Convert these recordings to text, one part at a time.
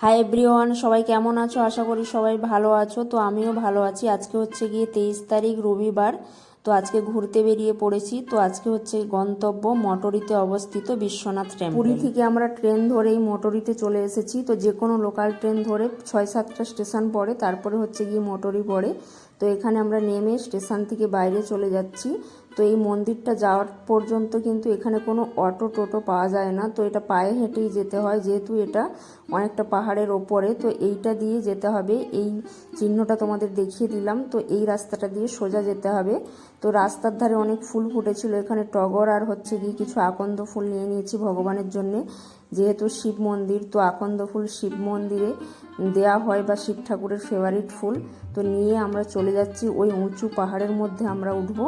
Hi everyone, সবাই কেমন আছো? আশা করি সবাই ভালো আছো। তো আমিও ভালো আছি। আজকে হচ্ছে গিয়ে 23 তারিখ রবিবার। তো আজকে ঘুরতে বেরিয়ে পড়েছি। তো আজকে হচ্ছে গন্তব্য মটরিতে অবস্থিত বিশ্বনাথ টেম্পল। পুরী থেকে আমরা ট্রেন ধরেই মটরিতে চলে এসেছি। তো যে কোনো লোকাল ট্রেন ধরে 6-7টা স্টেশন পড়ে, তারপরে হচ্ছে গিয়ে মটরি পড়ে। তো এখানে আমরা নেমে স্টেশন থেকে বাইরে চলে যাচ্ছি। তো এই মন্দিরটা যাওয়ার পর্যন্ত কিন্তু এখানে কোনো অটো টোটো পাওয়া যায় না। তো এটা পায়ে হেঁটেই যেতে হয়, যেহেতু এটা অনেকটা পাহাড়ের ওপরে। তো এইটা দিয়ে যেতে হবে, এই চিহ্নটা তোমাদের দেখিয়ে দিলাম। তো এই রাস্তাটা দিয়ে সোজা যেতে হবে। তো রাস্তার ধারে অনেক ফুল ফুটেছিল, এখানে টগর আর হচ্ছে গিয়ে কিছু আকন্দ ফুল নিয়ে নিয়েছি ভগবানের জন্যে। যেহেতু শিব মন্দির, তো আকন্দ ফুল শিব মন্দিরে দেয়া হয় বা শিব ঠাকুরের ফেভারিট ফুল। তো নিয়ে আমরা চলে যাচ্ছি, ওই উঁচু পাহাড়ের মধ্যে আমরা উঠবো।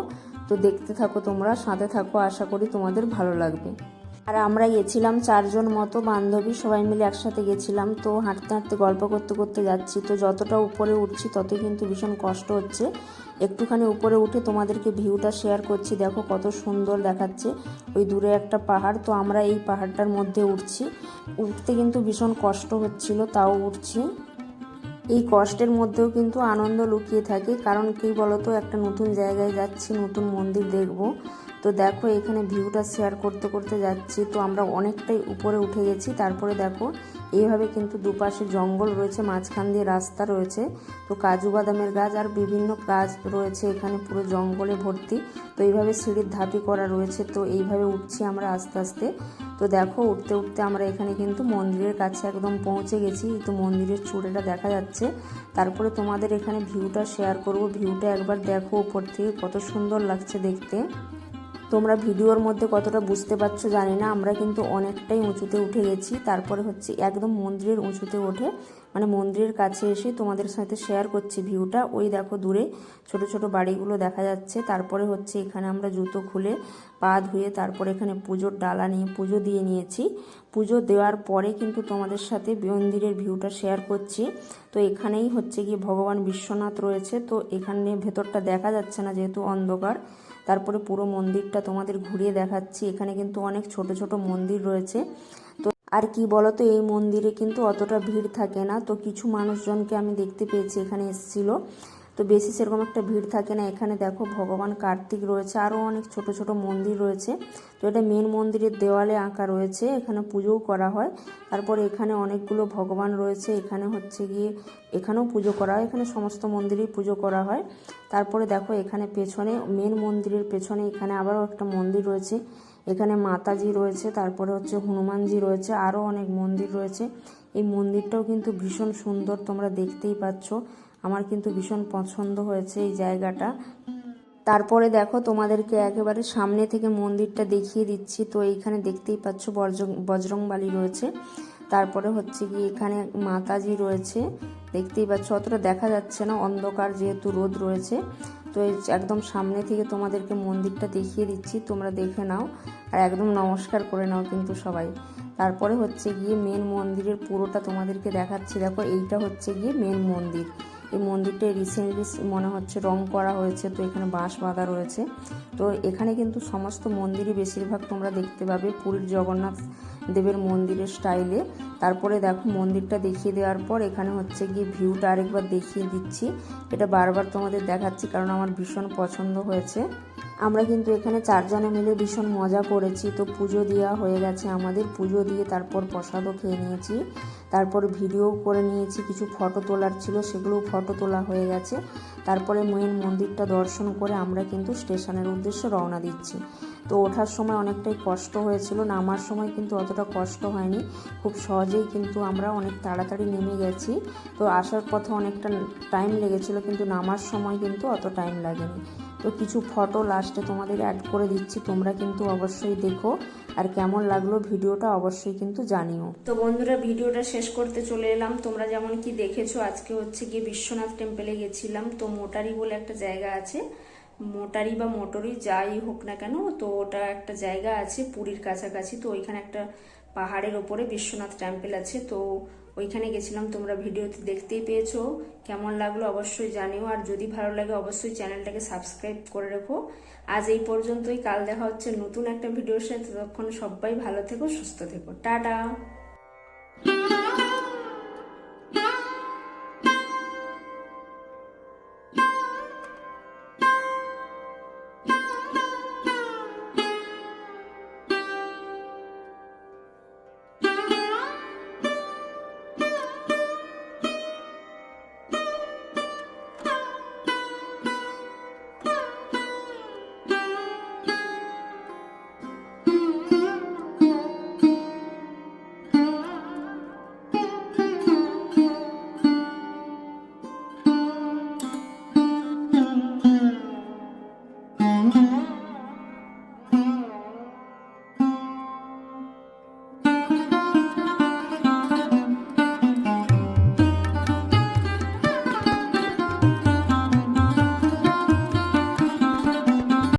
তো দেখতে থাকো, তোমরা সাথে থাকো, আশা করি তোমাদের ভালো লাগবে। আর আমরা গেছিলাম 4 জন মতো বান্ধবী, সবাই মিলে একসাথে গেছিলাম। তো হাঁটতে হাঁটতে গল্প করতে করতে যাচ্ছি। তো যতটা উপরে উঠছি ততই কিন্তু ভীষণ কষ্ট হচ্ছে। একটুখানি উপরে উঠে তোমাদেরকে ভিউটা শেয়ার করছি। দেখো কত সুন্দর দেখাচ্ছে ওই দূরে একটা পাহাড়। তো আমরা এই পাহাড়টার মধ্যে উঠছি। উঠতে কিন্তু ভীষণ কষ্ট হচ্ছিল, তাও উঠছি। এই কষ্টের মধ্যেও কিন্তু আনন্দ লুকিয়ে থাকে, কারণ কি বলতো, একটা নতুন জায়গায় যাচ্ছি, নতুন মন্দির দেখব। তো দেখো এখানে ভিউটা শেয়ার করতে করতে যাচ্ছি। তো আমরা অনেকটাই উপরে উঠে গেছি। তারপরে দেখো এইভাবে কিন্তু দুপাশে জঙ্গল রয়েছে, মাঝখান দিয়ে রাস্তা রয়েছে। তো কাজু বাদামের গাছ আর বিভিন্ন গাছ রয়েছে এখানে, পুরো জঙ্গলে ভর্তি। তো এইভাবে সিঁড়ির ধাপি করা রয়েছে। তো এইভাবে উঠছি আমরা আস্তে আস্তে। তো দেখো উঠতে উঠতে আমরা এখানে কিন্তু মন্দিরের কাছে একদম পৌঁছে গেছি। তো মন্দিরের চূড়াটা দেখা যাচ্ছে। তারপরে তোমাদের এখানে ভিউটা শেয়ার করব। ভিউটা একবার দেখো উপর থেকে, কত সুন্দর লাগছে দেখতে। তোমরা ভিডিওর মধ্যে কতটা বুঝতে পারছো জানি না, আমরা কিন্তু অনেকটাই উঁচুতে উঠে গেছি। তারপরে হচ্ছে একদম মন্দিরের উঁচুতে ওঠে, মানে মন্দিরের কাছে এসে তোমাদের সাথে শেয়ার করছি ভিউটা। ওই দেখো দূরে ছোট ছোট বাড়িগুলো দেখা যাচ্ছে। তারপরে হচ্ছে এখানে আমরা জুতো খুলে পা ধুয়ে তারপরে এখানে পুজোর ডালা নিয়ে পুজো দিয়ে নিয়েছি। পুজো দেওয়ার পরে কিন্তু তোমাদের সাথে মন্দিরের ভিউটা শেয়ার করছি। তো এখানেই হচ্ছে গিয়ে ভগবান বিশ্বনাথ রয়েছে। তো এখানে ভেতরটা দেখা যাচ্ছে না যেহেতু অন্ধকার। তারপরে পুরো মন্দিরটা তোমাদের ঘুরিয়ে দেখাচ্ছি। এখানে কিন্তু অনেক ছোট ছোট মন্দির রয়েছে। তো আর কি বলতো, এই মন্দিরে কিন্তু অতটা ভিড় থাকে না। তো কিছু মানুষজনকে আমি দেখতে পেয়েছি এখানে এসেছিল, তো বেশি সেরকম একটা ভিড় থাকে না। এখানে দেখো ভগবান কার্তিক রয়েছে, আরও অনেক ছোট ছোট মন্দির রয়েছে। তো এটা মেন মন্দিরের দেওয়ালে আঁকা রয়েছে, এখানে পুজোও করা হয়। তারপরে এখানে অনেকগুলো ভগবান রয়েছে, এখানে হচ্ছে গিয়ে এখানেও পুজো করা হয়, এখানে সমস্ত মন্দিরেই পুজো করা হয়। তারপরে দেখো এখানে পেছনে মেন মন্দিরের পেছনে এখানে আবারও একটা মন্দির রয়েছে, এখানে মাতাজি রয়েছে, তারপরে হচ্ছে হনুমানজি রয়েছে, আরও অনেক মন্দির রয়েছে। এই মন্দিরটাও কিন্তু ভীষণ সুন্দর, তোমরা দেখতেই পাচ্ছ। আমার কিন্তু ভীষণ পছন্দ হয়েছে এই জায়গাটা। তারপরে দেখো তোমাদেরকে একেবারে সামনে থেকে মন্দিরটা দেখিয়ে দিচ্ছি। তো এইখানে দেখতেই পাচ্ছ বজরংবলী রয়েছে। তারপরে হচ্ছে কি এখানে মাতাজি রয়েছে, দেখতেই পাচ্ছ। অতটা দেখা যাচ্ছে না, অন্ধকার যেহেতু, রোদ রয়েছে। তো একদম সামনে থেকে তোমাদেরকে মন্দিরটা দেখিয়ে দিচ্ছি, তোমরা দেখে নাও আর একদম নমস্কার করে নাও কিন্তু সবাই। তারপরে হচ্ছে গিয়ে মেন মন্দিরের পুরোটা তোমাদেরকে দেখাচ্ছি। দেখো এইটা হচ্ছে গিয়ে মেন মন্দির। এই মন্দিরটা রিসেন্টলি মনে হচ্ছে রং করা হয়েছে। তো এখানে বাঁশ বাঁধা রয়েছে। তো এখানে কিন্তু সমস্ত মন্দিরই বেশিরভাগ তোমরা দেখতে পাবে পুরীর জগন্নাথ দেবের মন্দিরের স্টাইলে। তারপরে দেখো মন্দিরটা দেখিয়ে দেওয়ার পর এখানে হচ্ছে গিয়ে ভিউটা আরেকবার দেখিয়ে দিচ্ছি। এটা বারবার তোমাদের দেখাচ্ছি কারণ আমার ভীষণ পছন্দ হয়েছে। আমরা কিন্তু এখানে 4 জনে মিলে ভীষণ মজা করেছি। তো পুজো দেওয়া হয়ে গেছে আমাদের, পুজো দিয়ে তারপর প্রসাদও খেয়ে নিয়েছি, তারপর ভিডিও করে নিয়েছি, কিছু ফটো তোলার ছিল সেগুলোও ফটো তোলা হয়ে গেছে। তারপরে মেন মন্দিরটা দর্শন করে আমরা কিন্তু স্টেশনের উদ্দেশ্যে রওনা দিচ্ছি। তো ওঠার সময় অনেকটাই কষ্ট হয়েছিল, নামার সময় কিন্তু অতটা কষ্ট হয়নি, খুব সহজেই কিন্তু আমরা অনেক তাড়াতাড়ি নেমে গেছি। তো আসার পথে অনেকটা টাইম লেগেছিল, কিন্তু নামার সময় কিন্তু অত টাইম লাগেনি। তো কিছু ফটো লাস্টে তোমাদের অ্যাড করে দিচ্ছি, তোমরা কিন্তু অবশ্যই দেখো। আর কেমন লাগলো ভিডিওটা অবশ্যই কিন্তু জানিও। তো বন্ধুরা, ভিডিওটা শেষ করতে চলে এলাম। তোমরা যেমন কি দেখেছো, আজকে হচ্ছে গিয়ে বিশ্বনাথ টেম্পলে গেছিলাম। তো মোটারি বলে একটা জায়গা আছে, মোটারি বা মোটরি যাই হোক না কেন, তো ওটা একটা জায়গা আছে পুরীর কাছাকাছি। তো ওইখানে একটা পাহাড়ের ওপরে বিশ্বনাথ টেম্পল আছে। তো ওইখানে গেছিলাম, তোমরা ভিডিওতে দেখতেই পেয়েছো। কেমন লাগলো অবশ্যই জানিও, আর যদি ভালো লাগে অবশ্যই চ্যানেলটাকে সাবস্ক্রাইব করে রেখো। আজ এই পর্যন্তই, কাল দেখা হচ্ছে নতুন একটা ভিডিওর সাথে। ততক্ষণ সবাই ভালো থেকো, সুস্থ থেকো, টাটা।